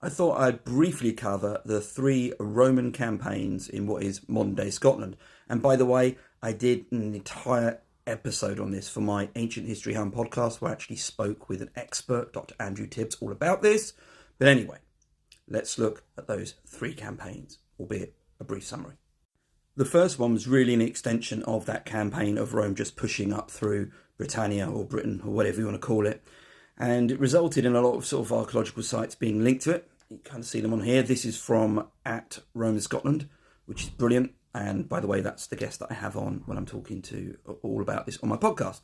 I thought I'd briefly cover the 3 Roman campaigns in what is modern day Scotland. And by the way, I did an entire episode on this for my Ancient History Home podcast, where I actually spoke with an expert, Dr. Andrew Tibbs, all about this. But anyway, let's look at those 3 campaigns, albeit a brief summary. The first one was really an extension of that campaign of Rome just pushing up through Britannia or Britain or whatever you want to call it. And it resulted in a lot of sort of archaeological sites being linked to it. You kind of see them on here. This is from at Rome in Scotland, which is brilliant. And by the way, that's the guest that I have on when I'm talking to all about this on my podcast.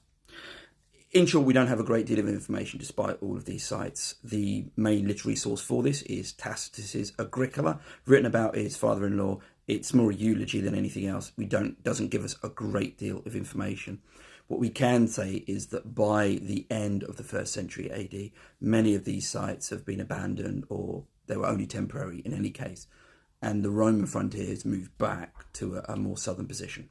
In short, we don't have a great deal of information despite all of these sites. The main literary source for this is Tacitus's Agricola, written about his father-in-law. It's more a eulogy than anything else. Doesn't give us a great deal of information. What we can say is that by the end of the 1st century AD, many of these sites have been abandoned, or they were only temporary in any case, and the Roman frontiers moved back to a more southern position.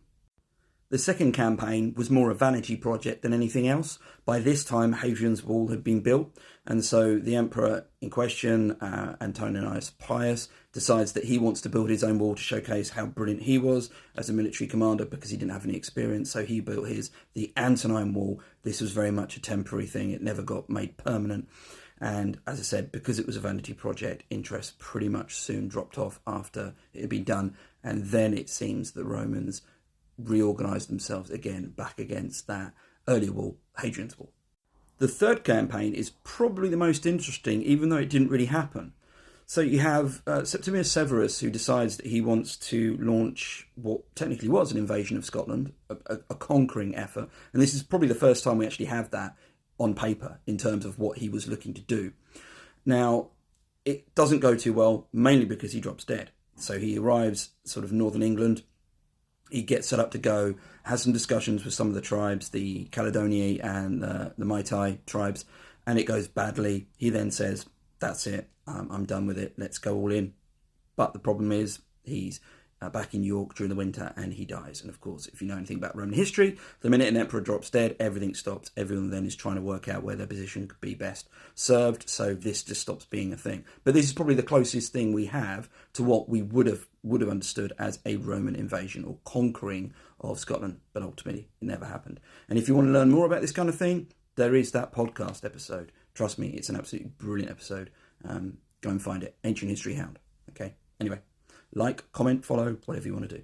The second campaign was more a vanity project than anything else. By this time, Hadrian's Wall had been built, and so the emperor in question, Antoninus Pius, decides that he wants to build his own wall to showcase how brilliant he was as a military commander, because he didn't have any experience. So he built the Antonine Wall. This was very much a temporary thing. It never got made permanent. And as I said, because it was a vanity project, interest pretty much soon dropped off after it had been done. And then it seems the Romans reorganised themselves again back against that earlier wall, Hadrian's Wall. The third campaign is probably the most interesting, even though it didn't really happen. So you have Septimius Severus, who decides that he wants to launch what technically was an invasion of Scotland, a conquering effort. And this is probably the first time we actually have that on paper in terms of what he was looking to do. Now, it doesn't go too well, mainly because he drops dead. So he arrives sort of northern England. He gets set up to go, has some discussions with some of the tribes, the Caledonii and the Maitai tribes, and it goes badly. He then says, that's it, I'm done with it, let's go all in. But the problem is, he's back in York during the winter and he dies. And of course, if you know anything about Roman history, the minute an emperor drops dead, everything stops. Everyone then is trying to work out where their position could be best served. So this just stops being a thing. But this is probably the closest thing we have to what we would have understood as a Roman invasion or conquering of Scotland. But ultimately, it never happened. And if you want to learn more about this kind of thing, there is that podcast episode. Trust me, it's an absolutely brilliant episode. Go and find it. Ancient History Hound. Okay. Anyway. Like, comment, follow, whatever you want to do.